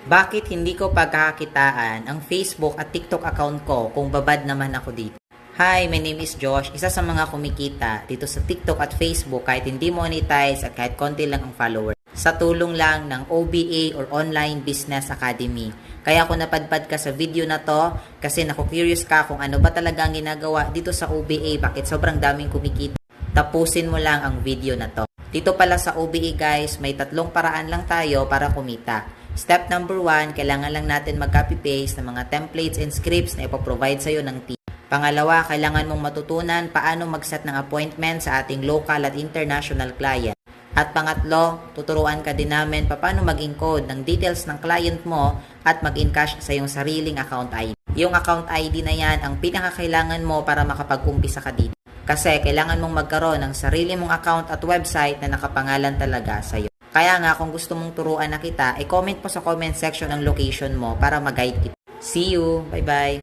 Bakit hindi ko pagkakakitaan ang Facebook at TikTok account ko kung babad naman ako dito? Hi, my name is Josh, isa sa mga kumikita dito sa TikTok at Facebook kahit hindi monetize at kahit konti lang ang follower. Sa tulong lang ng OBA or Online Business Academy. Kaya ako napadpad ka sa video na to kasi naku-curious ka kung ano ba talaga ang ginagawa dito sa OBA, bakit sobrang daming kumikita. Tapusin mo lang ang video na to. Dito pala sa OBA guys, may 3 paraan lang tayo para kumita. Step number 1, kailangan lang natin mag-copy-paste ng mga templates and scripts na ipoprovide sa'yo ng team. Pangalawa, kailangan mong matutunan paano mag-set ng appointment sa ating local at international client. At pangatlo, tuturuan ka din namin paano mag-encode ng details ng client mo at mag-encash sa iyong sariling account ID. Yung account ID na yan ang pinakakailangan mo para makapag-umpisa ka dito. Kasi kailangan mong magkaroon ng sarili mong account at website na nakapangalan talaga sa iyo. Kaya nga kung gusto mong turuan na kita, i-comment po sa comment section ang location mo para mag-guide kita. See you! Bye-bye!